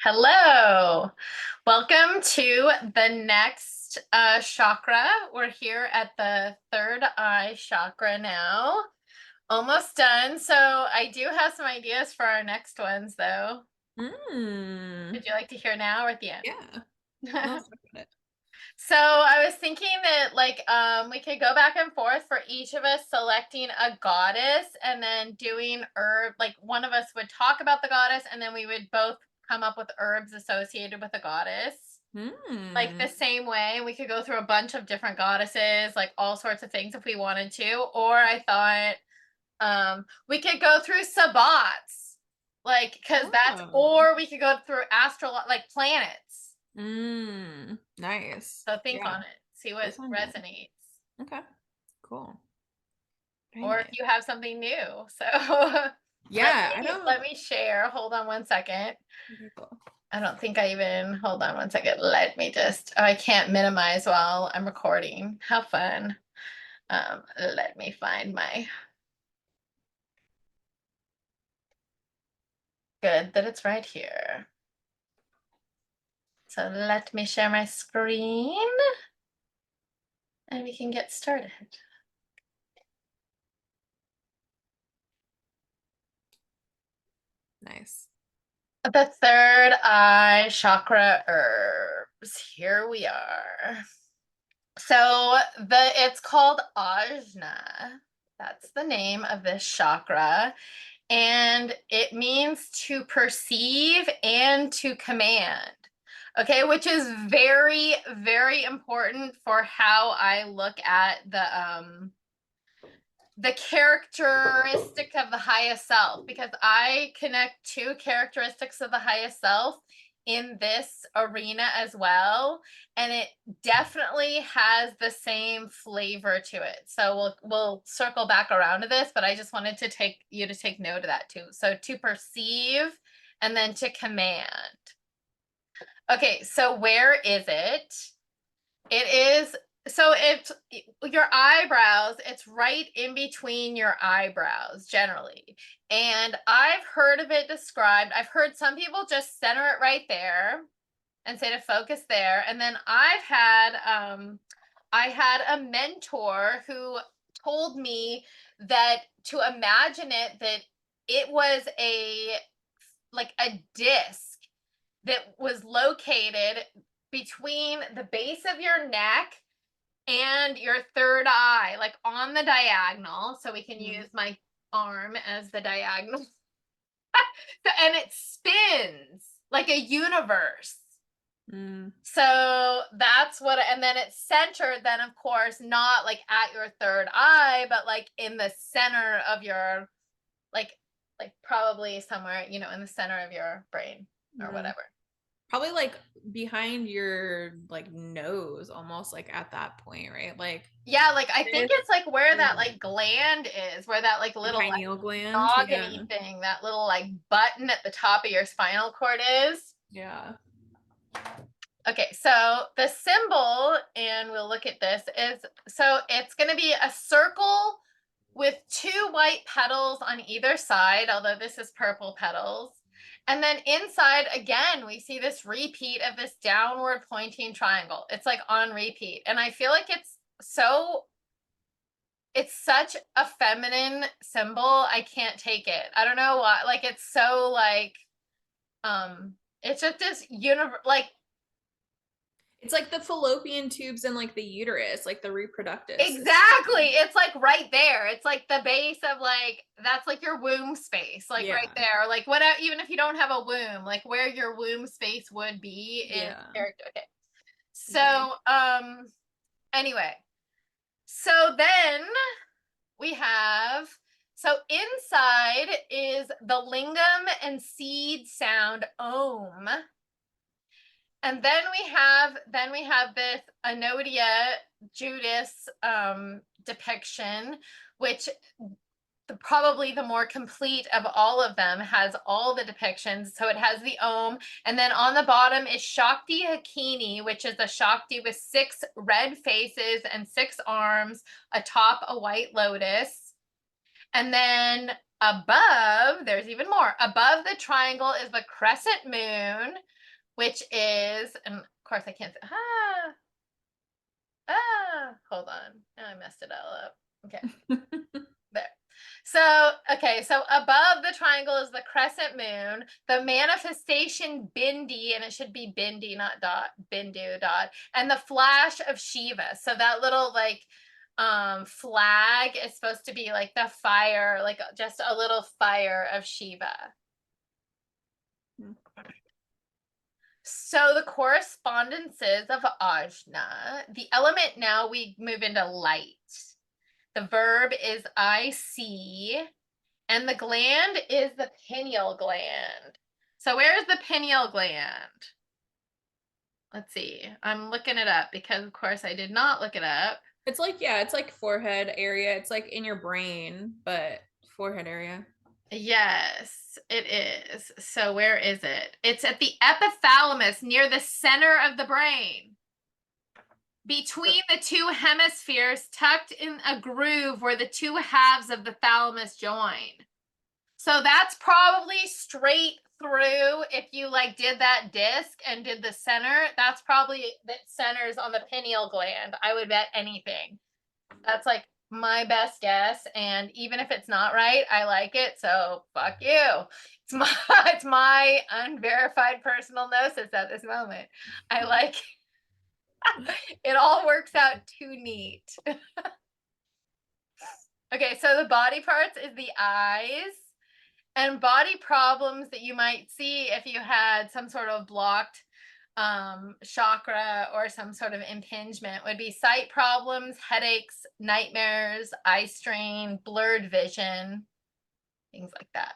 Hello, welcome to the next chakra. We're here at the third eye chakra now. Almost done. So I do have some ideas for our next ones though. Would you like to hear now or at the end? Yeah. No, let's talk about it. So I was thinking that we could go back and forth for each of us selecting a goddess and then doing herb, like one of us would talk about the goddess and then we would both come up with herbs associated with the goddess. Like the same way we could go through a bunch of different goddesses, like all sorts of things if we wanted to. Or I thought we could go through sabbats, like because that's, or we could go through astral, like planets. Nice. So think Yeah. on it, see what This one good. resonates. Okay. Cool. Very Or if nice. you have something new. So Yeah, I don't. let me share. Hold on one second. Okay, cool. I don't think I even, hold on one second. Let me just, oh, I can't minimize while I'm recording. How fun. Let me find my, good that it's right here. So let me share my screen and we can get started. Nice. The third eye chakra herbs. Here we are. So it's called Ajna. That's the name of this chakra. And it means to perceive and to command. Okay, which is very, very important for how I look at the characteristic of the highest self, because I connect two characteristics of the highest self in this arena as well, and it definitely has the same flavor to it. So we'll circle back around to this, but I just wanted to take note of that too. So to perceive and then to command. Okay, so where is it? It is, so it's your eyebrows, it's right in between your eyebrows generally. And I've heard of it described, I've heard some people just center it right there and say to focus there. And then I had a mentor who told me that to imagine it, that it was like a disc that was located between the base of your neck and your third eye, like on the diagonal. So we can use my arm as the diagonal. And it spins like a universe. So that's what, and then it's centered, then of course, not like at your third eye, but like in the center of your, like probably somewhere, in the center of your brain or whatever. Probably like behind your like nose, almost like at that point, right? Like yeah, like I think it's like where that like gland is, where that like little like pineal gland. noggin thing, that little like button at the top of your spinal cord is. Yeah. Okay, so the symbol, and we'll look at this, is, so it's going to be a circle with two white petals on either side, although this is purple petals. And then inside, again, we see this repeat of this downward pointing triangle. It's like on repeat. And I feel like it's such a feminine symbol. I can't take it. I don't know why. Like, it's so like, it's just this like, it's like the fallopian tubes and like the uterus, like the reproductive exactly system. It's like right there. It's like the base of like, that's like your womb space, like right there. Like what, even if you don't have a womb, like where your womb space would be in character. Okay. So anyway, so then we have, so inside is the lingam and seed sound Om. And then we have this Anodia Judas depiction, which probably the more complete of all of them, has all the depictions. So it has the Om, and then on the bottom is Shakti Hakini, which is a Shakti with 6 red faces and 6 arms atop a white lotus. And then above, there's even more. Above the triangle is the crescent moon, which is, and of course I can't say, hold on. Now I messed it all up. Okay. There. So, okay, so above the triangle is the crescent moon, the manifestation Bindi, and it should be Bindi, not dot, Bindu dot, and the flash of Shiva. So that little like flag is supposed to be like the fire, like just a little fire of Shiva. So the correspondences of Ajna, the element now we move into light. The verb is I see, and the gland is the pineal gland. So where is the pineal gland? Let's see. I'm looking it up because, of course, I did not look it up. It's like, yeah, it's like forehead area. It's like in your brain, but forehead area. Yes, it is. So where is it? It's at the epithalamus near the center of the brain. Between the two hemispheres, tucked in a groove where the two halves of the thalamus join. So that's probably straight through. If you like did that disc and did the center, that's probably that centers on the pineal gland. I would bet anything. That's like my best guess. And even if it's not right, I like it. So fuck you. It's my unverified personal gnosis at this moment. I like it all works out too neat. Okay, so the body parts is the eyes. And body problems that you might see if you had some sort of blocked chakra or some sort of impingement would be sight problems, headaches, nightmares, eye strain, blurred vision, things like that.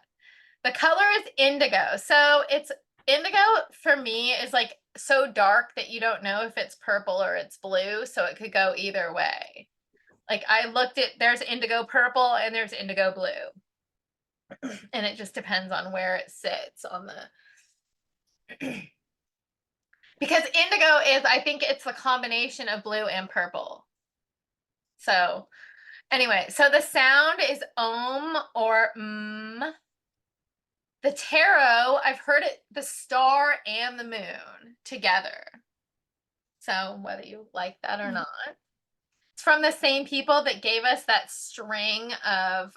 The color is indigo. So it's indigo for me is like so dark that you don't know if it's purple or it's blue. So it could go either way. Like I looked at, there's indigo purple and there's indigo blue. And it just depends on where it sits on the because indigo is, I think it's the combination of blue and purple. So anyway, so the sound is om or The tarot, I've heard it, the star and the moon together. So whether you like that or not. It's from the same people that gave us that string of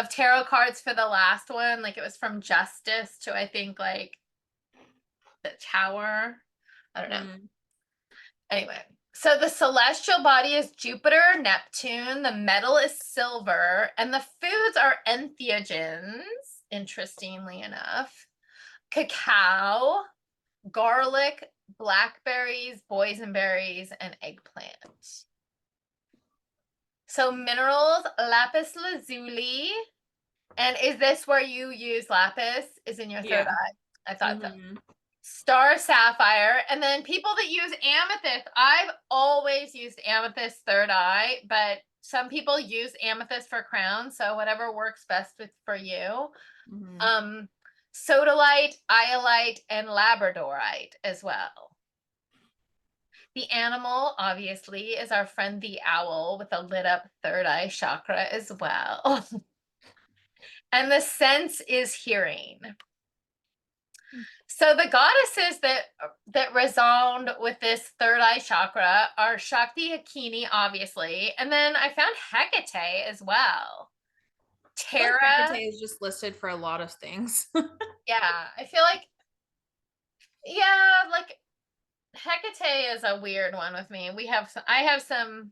tarot cards for the last one. Like it was from Justice to I think like the Tower. I don't know. Anyway, so the celestial body is Jupiter, Neptune, the metal is silver, and the foods are entheogens, interestingly enough. Cacao, garlic, blackberries, boysenberries, and eggplant. So minerals, lapis lazuli. And is this where you use lapis? Is in your third eye? I thought so. Star sapphire. And then people that use amethyst, I've always used amethyst third eye, but some people use amethyst for crown. So whatever works best for you. Sodalite, iolite, and labradorite as well. The animal, obviously, is our friend the owl with a lit up third eye chakra as well. And the sense is hearing. So the goddesses that resound with this third eye chakra are Shakti Hakini, obviously, and then I found Hecate as well. Tara. Hecate is just listed for a lot of things. Yeah, I feel like, yeah, like Hecate is a weird one with me. I have some,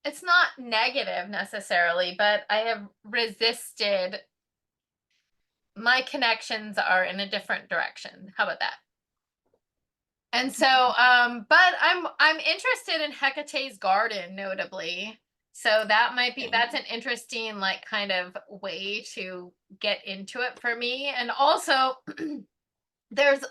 it's not negative necessarily, but I have resisted. My connections are in a different direction. How about that? And so, but I'm interested in Hecate's garden, notably. So that might be, that's an interesting, like, kind of way to get into it for me. And also, there's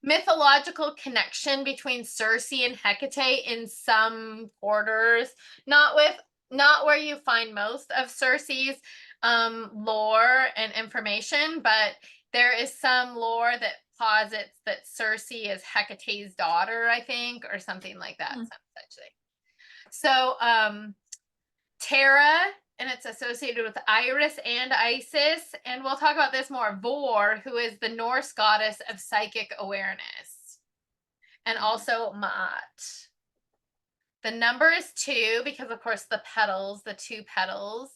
mythological connection between Circe and Hecate in some quarters, not where you find most of Circe's lore and information, but there is some lore that posits that Circe is Hecate's daughter, I think, or something like that, essentially. So Tara and it's associated with Iris and Isis. And we'll talk about this more. Vor, who is the Norse goddess of psychic awareness, and also Ma'at. The number is 2 because, of course, the petals, the 2 petals.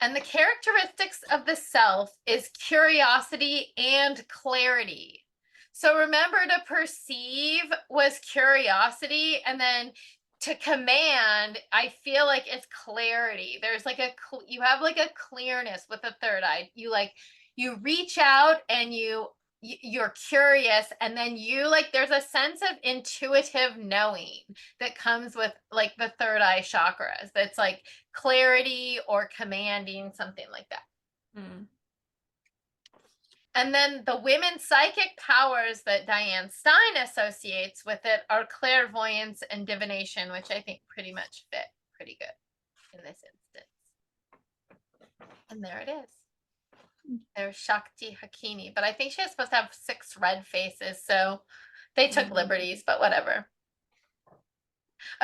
And the characteristics of the self is curiosity and clarity. So remember, to perceive was curiosity, and then to command, I feel like it's clarity. There's like you have like a clearness with the third eye. You reach out and you're curious, and then there's a sense of intuitive knowing that comes with like the third eye chakras. That's like clarity or commanding, something like that. And then the women's psychic powers that Diane Stein associates with it are clairvoyance and divination, which I think pretty much fit pretty good in this instance. And there it is. There's Shakti Hakini, but I think she was supposed to have 6 red faces, so they took liberties, but whatever.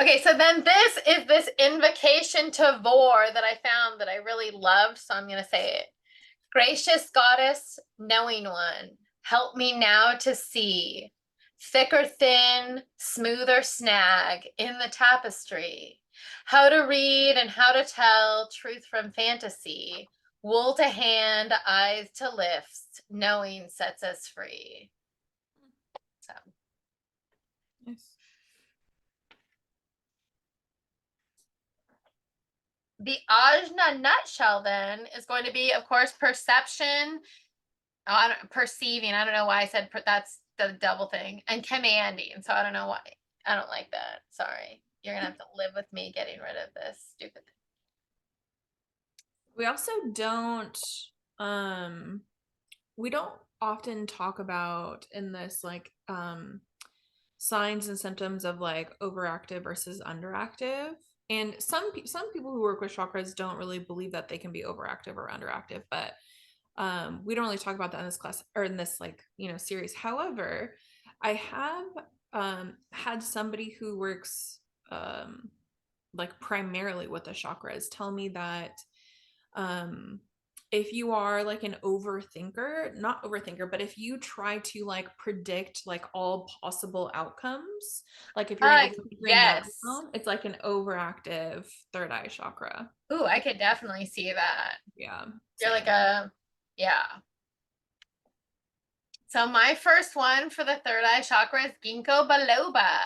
Okay, so then this is this invocation to Vor that I found that I really loved, so I'm going to say it. Gracious goddess, knowing one, help me now to see, thick or thin, smooth or snag, in the tapestry, how to read and how to tell truth from fantasy, wool to hand, eyes to lips, knowing sets us free. So. Yes. The Ajna nutshell then is going to be, of course, perception, perceiving. I don't know why I said that's the double thing, and commanding. So I don't know why. I don't like that. Sorry. You're going to have to live with me getting rid of this stupid thing. We also don't often talk about in this like signs and symptoms of like overactive versus underactive. And some people who work with chakras don't really believe that they can be overactive or underactive, but we don't really talk about that in this class or in this series. However, I have had somebody who works like primarily with the chakras tell me that if you are like an not overthinker, but if you try to like predict like all possible outcomes, like if you're an overthinker, yes, it's like an overactive third eye chakra. Ooh, I could definitely see that. Yeah. You're like yeah. So my first one for the third eye chakra is Ginkgo Biloba.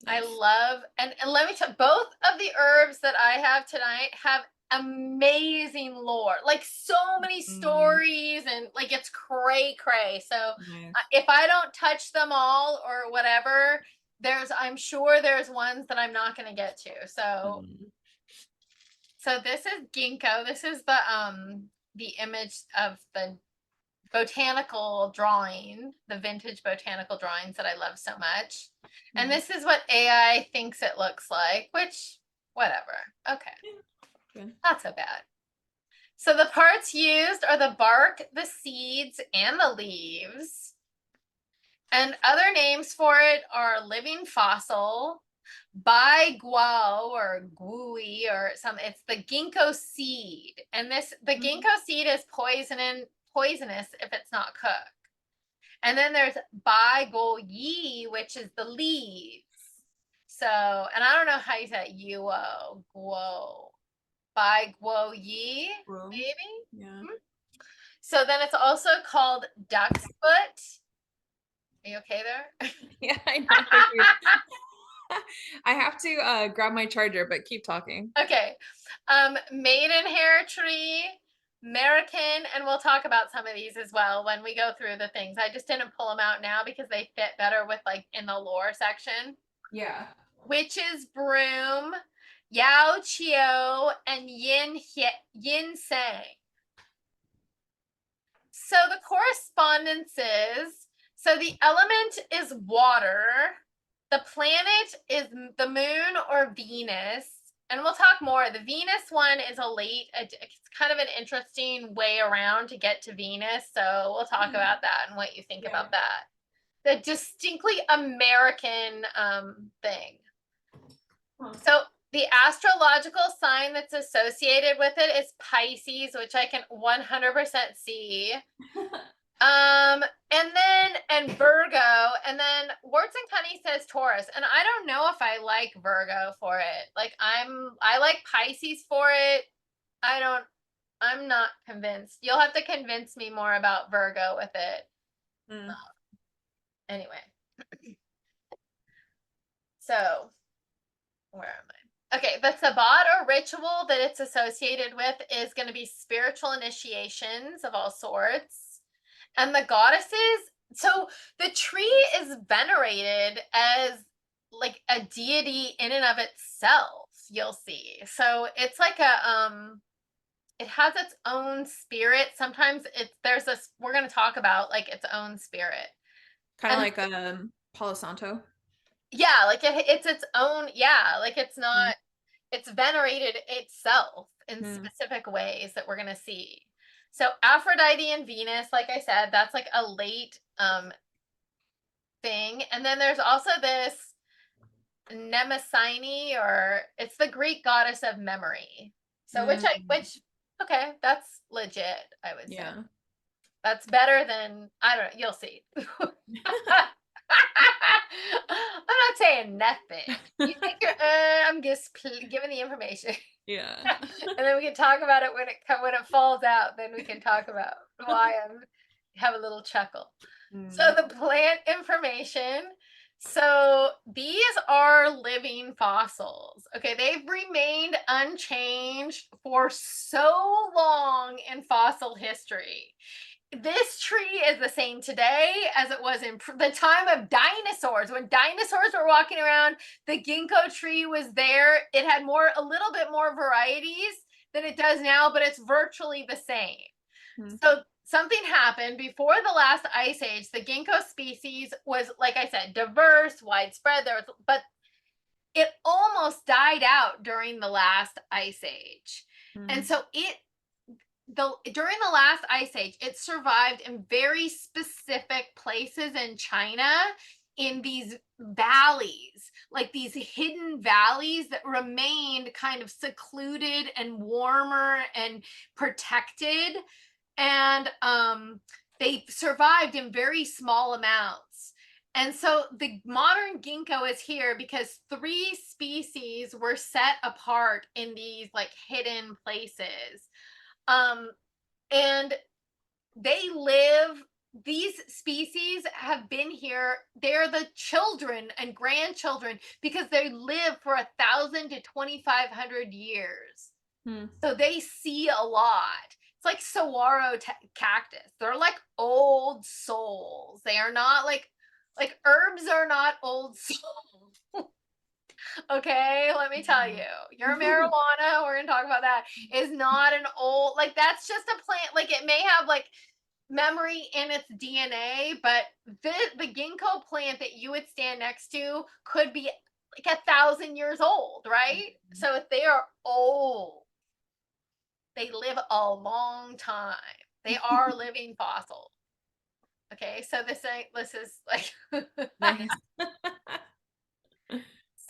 Nice. I love, and let me tell you, both of the herbs that I have tonight have amazing lore, like so many stories, and like it's cray. So if I don't touch them all or whatever, I'm sure there's ones that I'm not going to get to. So this is Gingko. This is the image of the botanical drawing, the vintage botanical drawings that I love so much. And this is what AI thinks it looks like, which, whatever. Okay. Good. Not so bad. So the parts used are the bark, the seeds, and the leaves. And other names for it are living fossil, Bai Guao or Gui or it's the ginkgo seed. And the ginkgo seed is poisonous if it's not cooked. And then there's Bai Guo Yi, which is the leaves. So, and I don't know how you say it, Yuo, Guo. Bai Guo Yi, maybe? Yeah. So then it's also called duck's foot. Are you okay there? Yeah, I know. I have to grab my charger, but keep talking. Okay. Maidenhair tree, American, and we'll talk about some of these as well when we go through the things. I just didn't pull them out now because they fit better with like in the lore section. Yeah. Witch's broom, Yao Chio, and Yin Sang. So the correspondences, so the element is water, the planet is the moon or Venus, and we'll talk more. The Venus one is it's kind of an interesting way around to get to Venus, so we'll talk about that and what you think about that. The distinctly American thing. So The astrological sign that's associated with it is Pisces, which I can 100% see. And Virgo, and then Warts and Cunny says Taurus, and I don't know if I like Virgo for it. Like I like Pisces for it. I'm not convinced. You'll have to convince me more about Virgo with it. Anyway. So, where am I? Okay, the Sabbat or ritual that it's associated with is going to be spiritual initiations of all sorts. And the goddesses, so the tree is venerated as like a deity in and of itself, you'll see. So it's like it has its own spirit. Sometimes there's this, we're going to talk about like its own spirit. Kind of like Palo Santo. Yeah, like it's its own, yeah, like it's not, it's venerated itself in specific ways that we're going to see. So Aphrodite and Venus, like I said, that's like a late thing. And then there's also this Mnemosyne, or it's the Greek goddess of memory. So which okay, that's legit, I would say. That's better than, I don't know, you'll see. I'm not saying nothing. You think I'm just giving the information. Yeah. And then we can talk about it when it falls out. Then we can talk about why I have a little chuckle. So the plant information. So these are living fossils. Okay, they've remained unchanged for so long in fossil history. This tree is the same today as it was in the time of dinosaurs. When dinosaurs were walking around, the ginkgo tree was there. It had a little bit more varieties than it does now, but it's virtually the same. So something happened before the last ice age. The ginkgo species was, like I said, diverse, widespread. But it almost died out during the last ice age. And so during the last ice age, it survived in very specific places in China, in these valleys, like these hidden valleys that remained kind of secluded and warmer and protected. And they survived in very small amounts. And so the modern ginkgo is here because 3 species were set apart in these like hidden places. And these species have been here. They're the children and grandchildren because they live for 1,000 to 2,500 years. So they see a lot. It's like saguaro cactus. They're like old souls. They are not like herbs are not old souls. Okay, let me tell you, your marijuana, we're gonna talk about that, is not an old, like that's just a plant. Like it may have like memory in its DNA, but the ginkgo plant that you would stand next to could be like 1,000 years old, right? So if they are old, they live a long time. They are living fossils. Okay, so this is like nice.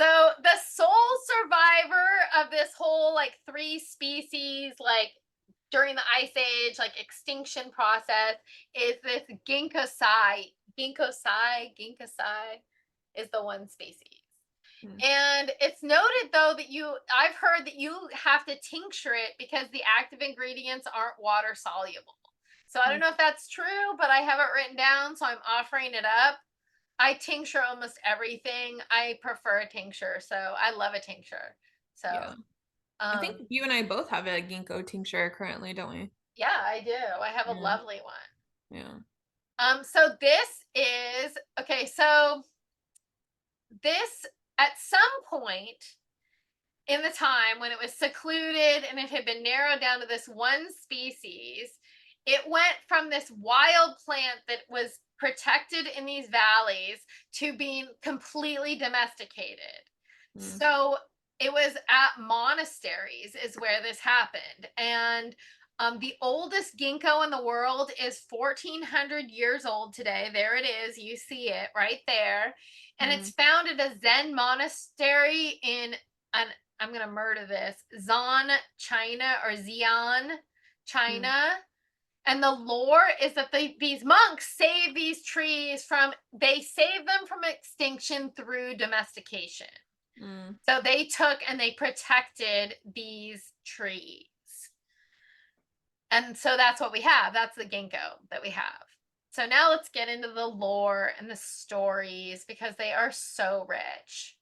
So the sole survivor of this whole like 3 species, like during the ice age, like extinction process, is this Ginkgo. Ginkgo is the one species. And it's noted though that I've heard that you have to tincture it because the active ingredients aren't water soluble. So I don't know if that's true, but I have it written down, so I'm offering it up. I tincture almost everything. I prefer a tincture, so I love a tincture. So I think you and I both have a ginkgo tincture currently, don't we? Yeah, I do. I have a lovely one. Yeah. So this is okay. So this, at some point in the time when it was secluded and it had been narrowed down to this one species, it went from this wild plant that was protected in these valleys to being completely domesticated. So it was at monasteries is where this happened. And the oldest ginkgo in the world is 1,400 years old today. There it is. You see it right there. And it's found at a Zen monastery in and I'm gonna murder this, Zan China or Xian China. And the lore is that these monks save these trees they save them from extinction through domestication. So they took and they protected these trees. And so that's what we have. That's the ginkgo that we have. So now let's get into the lore and the stories because they are so rich.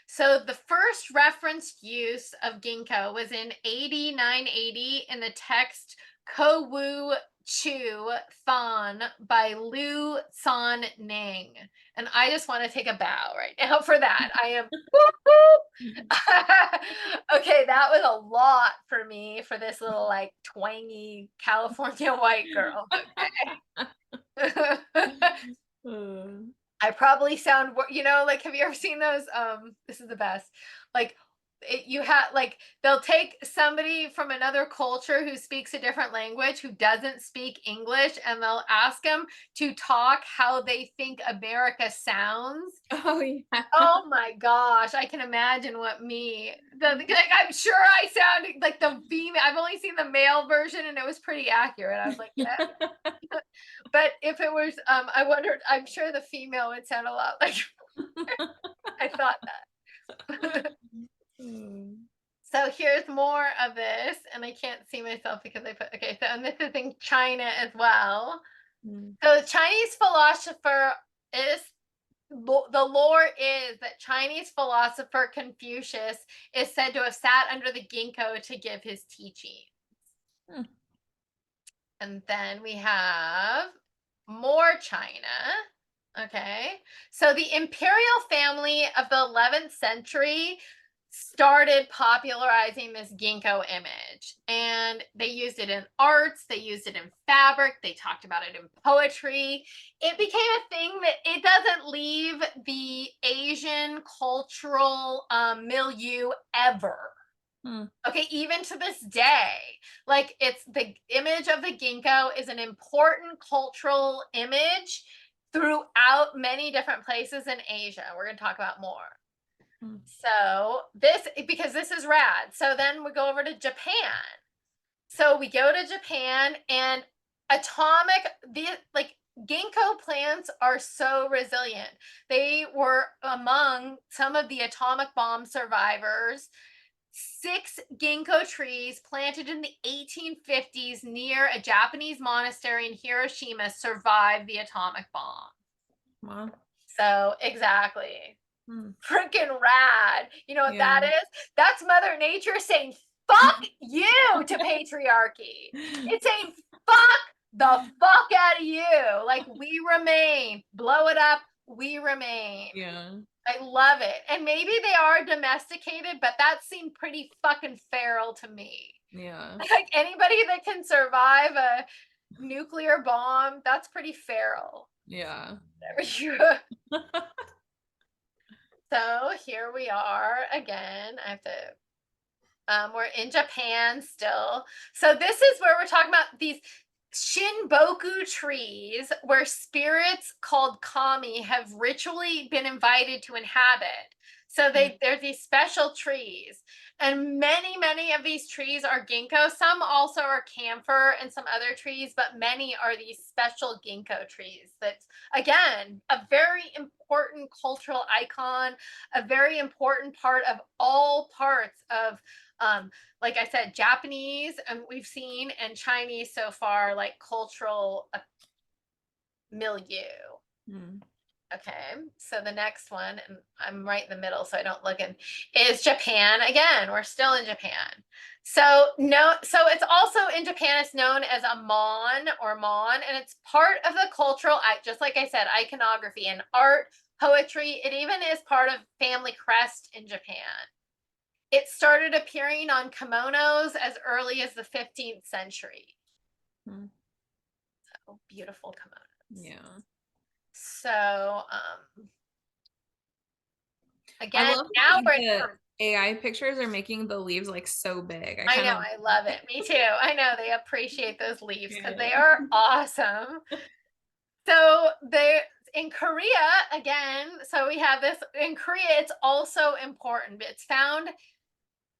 So the first referenced use of ginkgo was in AD 980 in the text Ko Wu Chu Than by Liu San Ning. And I just want to take a bow right now for that. I am okay, that was a lot for me for this little like twangy California white girl. Okay. I probably sound, like, have you ever seen those? This is the best. Like, you have like they'll take somebody from another culture who speaks a different language who doesn't speak English, and they'll ask them to talk how they think America sounds. Oh yeah. Oh my gosh, I can imagine what like, I'm sure I sounded like the female. I've only seen the male version, and it was pretty accurate. I was like, yeah. But if it was, I wondered. I'm sure the female would sound a lot like. I thought that. So here's more of this, and I can't see myself because I put okay. So and this is in China as well. So the Chinese philosopher is. The lore is that Chinese philosopher Confucius is said to have sat under the ginkgo to give his teachings. And then we have more China. Okay. So the imperial family of the 11th century started popularizing this ginkgo image, and they used it in arts, they used it in fabric, they talked about it in poetry. It became a thing that it doesn't leave the Asian cultural milieu ever. Okay, even to this day, like it's the image of the ginkgo is an important cultural image throughout many different places in Asia. We're going to talk about more. So because this is rad. So then we go over to Japan. So we go to Japan, and ginkgo plants are so resilient. They were among some of the atomic bomb survivors. 6 ginkgo trees planted in the 1850s near a Japanese monastery in Hiroshima survived the atomic bomb. Wow. So exactly. Freaking rad. You know what that is? That's Mother Nature saying, fuck you to patriarchy. It's saying, fuck the fuck out of you. Like, we remain. Blow it up. We remain. Yeah. I love it. And maybe they are domesticated, but that seemed pretty fucking feral to me. Yeah. Like, anybody that can survive a nuclear bomb, that's pretty feral. Yeah. So here we are again. I have to, we're in Japan still. So this is where we're talking about these Shinboku trees where spirits called kami have ritually been invited to inhabit. So there's these special trees, and many of these trees are ginkgo. Some also are camphor and some other trees, but many are these special ginkgo trees. That's, again, a very important cultural icon, a very important part of all parts of like I said, Japanese, and we've seen, and Chinese so far, like cultural milieu. Okay, so the next one, and I'm right in the middle, so I don't look in, is Japan. Again, we're still in Japan. So it's also in Japan, it's known as a mon, and it's part of the cultural, just like I said, iconography and art, poetry. It even is part of family crest in Japan. It started appearing on kimonos as early as the 15th century. So beautiful kimonos. Yeah. So again, I love now the AI pictures are making the leaves like so big. I know, I love it. Me too. I know they appreciate those leaves because they are awesome. So in Korea, again, so we have this in Korea, it's also important. It's found,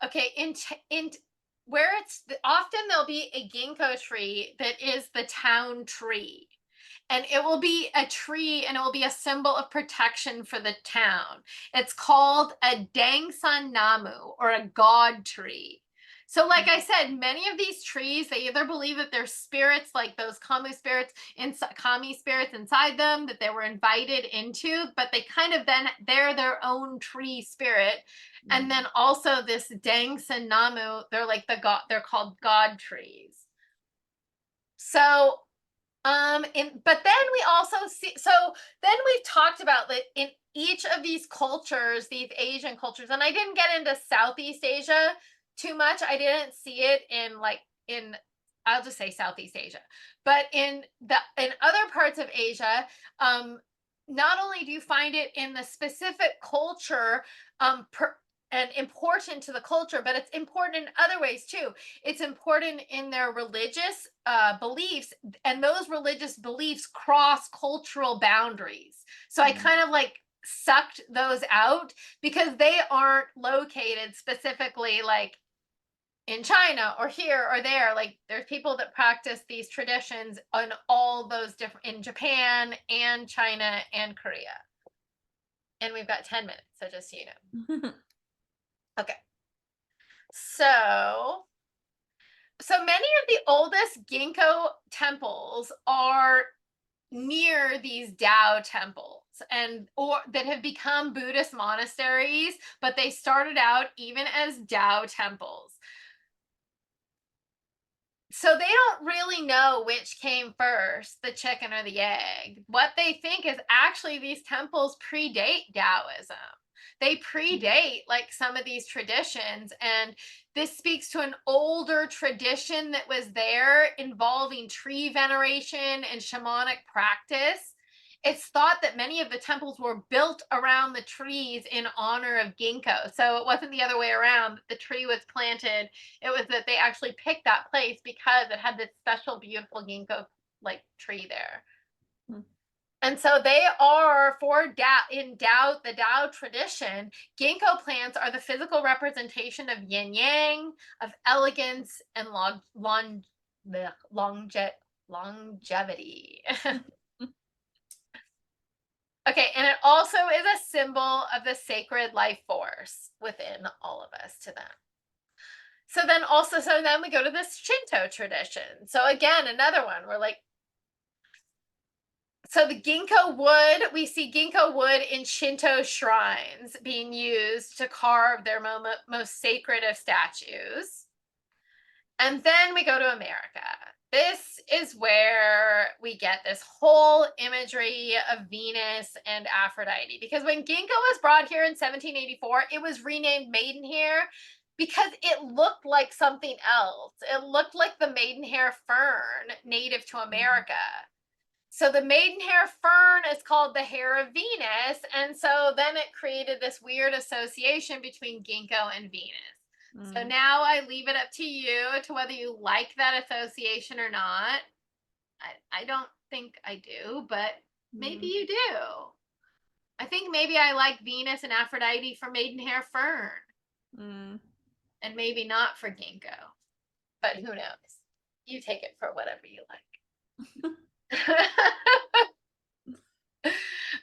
okay, in where it's often there'll be a ginkgo tree that is the town tree. And it will be a tree and it will be a symbol of protection for the town. It's called a dangsan namu, or a god tree. So like I said, many of these trees, they either believe that there's spirits, like those kami spirits inside them that they were invited into, but they kind of then they're their own tree spirit. And then also this dangsan namu, they're like the god, they're called god trees. So but then we also see, so then we've talked about that in each of these cultures, these Asian cultures, and I didn't get into Southeast Asia too much. I didn't see it in I'll just say Southeast Asia, but in other parts of Asia, not only do you find it in the specific culture, and important to the culture, but it's important in other ways too. It's important in their religious beliefs, and those religious beliefs cross cultural boundaries. So I kind of like sucked those out because they aren't located specifically like in China or here or there. Like there's people that practice these traditions on all those different, in Japan and China and Korea. And we've got 10 minutes, so just so you know. Okay. So many of the oldest Gingko temples are near these Dao temples, or that have become Buddhist monasteries, but they started out even as Dao temples. So they don't really know which came first, the chicken or the egg. What they think is actually these temples predate Taoism. They predate like some of these traditions, and this speaks to an older tradition that was there involving tree veneration and shamanic practice. It's thought that many of the temples were built around the trees in honor of Gingko. So it wasn't the other way around. The tree was planted. It was that they actually picked that place because it had this special, beautiful Gingko like tree there. And so they are for the Dao tradition, Ginkgo plants are the physical representation of yin yang, of elegance, and longevity. Okay, and it also is a symbol of the sacred life force within all of us to them. So then we go to this Shinto tradition. So again, another one, we're like, so the Ginkgo wood, we see Ginkgo wood in Shinto shrines being used to carve their most sacred of statues. And then we go to America. This is where we get this whole imagery of Venus and Aphrodite. Because when Ginkgo was brought here in 1784, it was renamed maidenhair because it looked like something else. It looked like the maidenhair fern native to America. So the maidenhair fern is called the hair of Venus. And so then it created this weird association between Ginkgo and Venus. So now I leave it up to you to whether you like that association or not. I don't think I do, but maybe you do. I think maybe I like Venus and Aphrodite for maidenhair fern. And maybe not for Ginkgo. But who knows? You take it for whatever you like.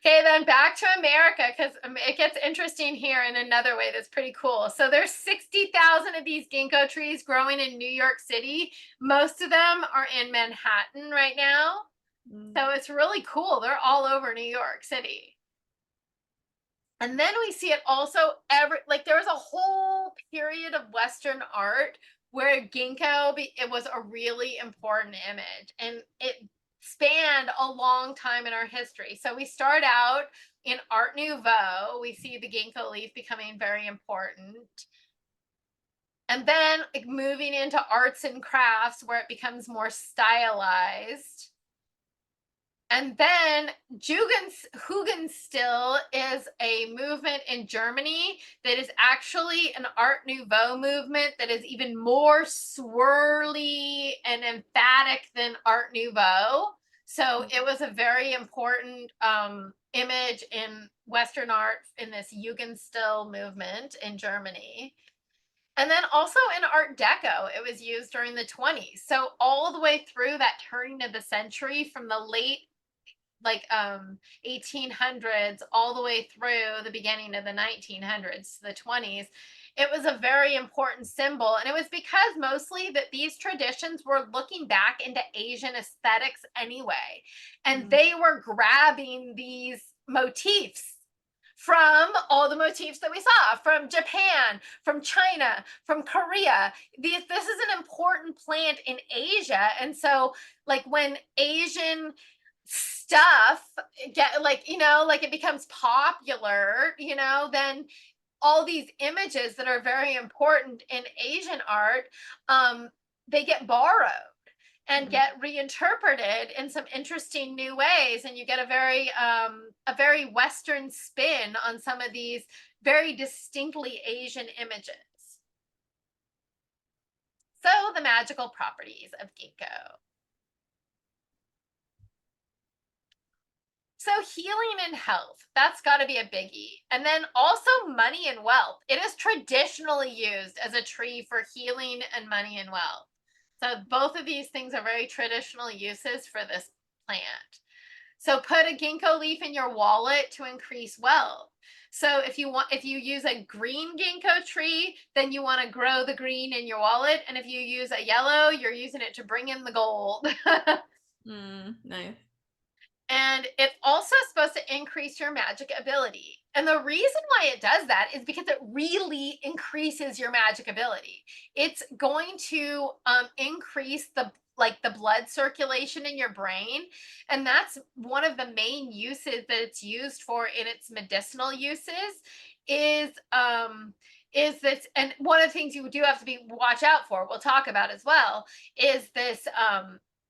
Okay, then back to America, because it gets interesting here in another way that's pretty cool. So there's 60,000 of these ginkgo trees growing in New York City. Most of them are in Manhattan right now. So it's really cool. They're all over New York City. And then we see it also there was a whole period of Western art where ginkgo, it was a really important image, and it spanned a long time in our history. So we start out in Art Nouveau. We see the ginkgo leaf becoming very important. And then moving into arts and crafts where it becomes more stylized. And then Jugendstil is a movement in Germany that is actually an Art Nouveau movement that is even more swirly and emphatic than Art Nouveau. So it was a very important image in Western art in this Jugendstil movement in Germany. And then also in Art Deco, it was used during the 20s. So all the way through that turning of the century, from the late 1800s all the way through the beginning of the 1900s, the 20s, it was a very important symbol. And it was because mostly that these traditions were looking back into Asian aesthetics anyway, and they were grabbing these motifs from all the motifs that we saw from Japan, from China, from Korea. This is an important plant in Asia. And so like when Asian stuff get like it becomes popular, then all these images that are very important in Asian art, they get borrowed and get reinterpreted in some interesting new ways, and you get a very Western spin on some of these very distinctly Asian images. So the magical properties of ginkgo. So healing and health, that's got to be a biggie. And then also money and wealth. It is traditionally used as a tree for healing and money and wealth. So both of these things are very traditional uses for this plant. So put a ginkgo leaf in your wallet to increase wealth. So if you use a green ginkgo tree, then you want to grow the green in your wallet. And if you use a yellow, you're using it to bring in the gold. Nice. And it's also supposed to increase your magic ability. And the reason why it does that is because it really increases your magic ability. It's going to increase the blood circulation in your brain. And that's one of the main uses that it's used for in its medicinal uses is this. And one of the things you do have to watch out for, we'll talk about as well, is this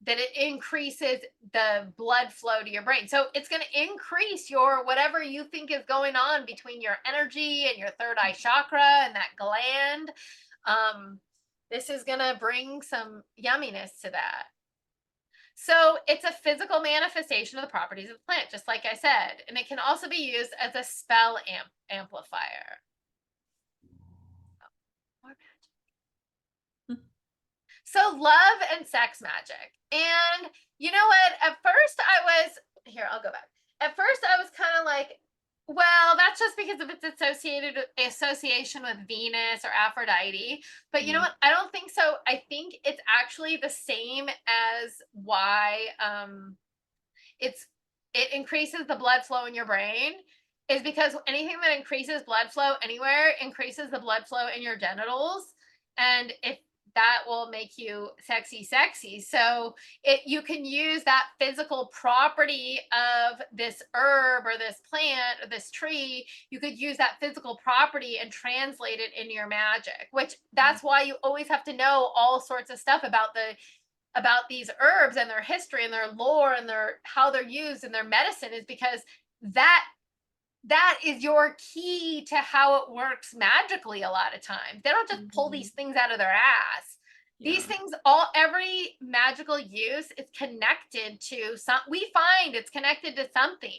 that it increases the blood flow to your brain. So it's going to increase your whatever you think is going on between your energy and your third eye chakra and that gland. This is going to bring some yumminess to that. So it's a physical manifestation of the properties of the plant, just like I said. And it can also be used as a spell amplifier. So love and sex magic. And you know what? At first I'll go back. At first I was kind of like, well, that's just because of its association with Venus or Aphrodite. But you know what? I don't think so. I think it's actually the same as why it increases the blood flow in your brain, is because anything that increases blood flow anywhere increases the blood flow in your genitals. And if that will make you sexy. So you can use that physical property of this herb or this plant or this tree. You could use that physical property and translate it into your magic, which that's why you always have to know all sorts of stuff about these herbs and their history and their lore and how they're used and their medicine, is because that is your key to how it works magically. A lot of times they don't just pull these things out of their ass. These things, every magical use is connected to we find it's connected to something.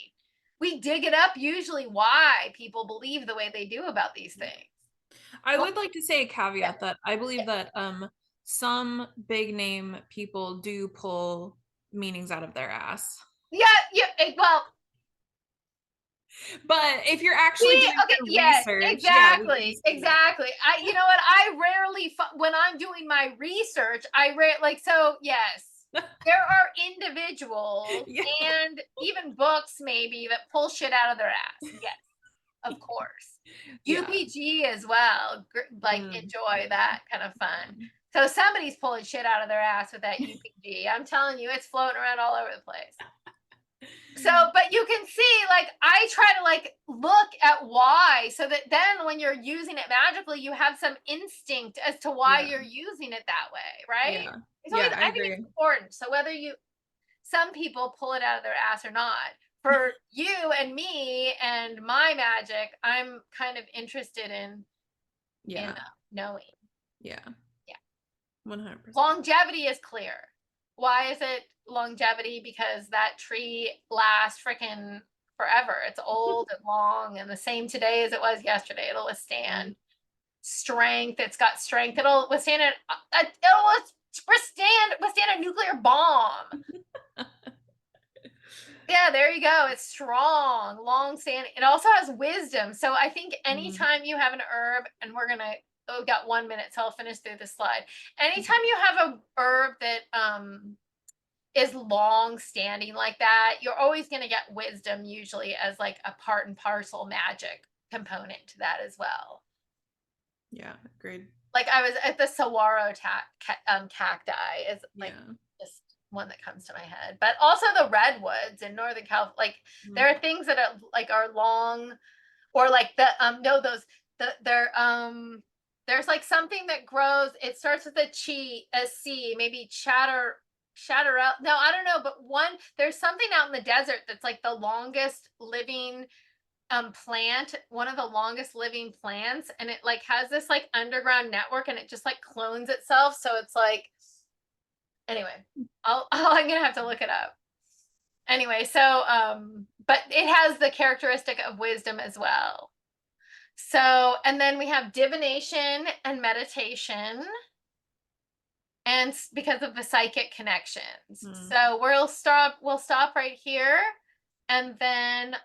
We dig it up usually why people believe the way they do about these things. I would like to say a caveat that I believe that some big name people do pull meanings out of their ass. Yeah, well, but if you're actually doing research, exactly. You know what? I rarely, when I'm doing my research, yes, there are individuals and even books maybe that pull shit out of their ass. Yes, of course. UPG as well, enjoy that kind of fun. So somebody's pulling shit out of their ass with that UPG. I'm telling you, it's floating around all over the place. So, but you can see, I try to look at why, so that then when you're using it magically, you have some instinct as to why you're using it that way, right? I think it's important. So whether some people pull it out of their ass or not, for you and me and my magic, I'm kind of interested in knowing. Yeah. 100%. Longevity is clear. Why is it longevity? Because that tree lasts freaking forever. It's old and long and the same today as it was yesterday. It'll withstand strength. It's got strength. It'll withstand it. Withstand a nuclear bomb. Yeah, there you go. It's strong, long standing. It also has wisdom. So I think anytime you have an herb, and we've got 1 minute, so I'll finish through this slide. Anytime you have a herb that is long standing like that, you're always going to get wisdom, usually as like a part and parcel magic component to that as well. Yeah, agreed. Like I was at the saguaro cacti is like just one that comes to my head, but also the redwoods in Northern California. Like there are things that are long, or like there's like something that grows. It starts with a C, maybe chatterella. No, I don't know, but there's something out in the desert that's like the longest living plant, one of the longest living plants, and it like has this like underground network, and it just like clones itself. So it's like, anyway, I'm gonna have to look it up. Anyway, so but it has the characteristic of wisdom as well. So, and then we have divination and meditation, and because of the psychic connections. So we'll stop right here, and then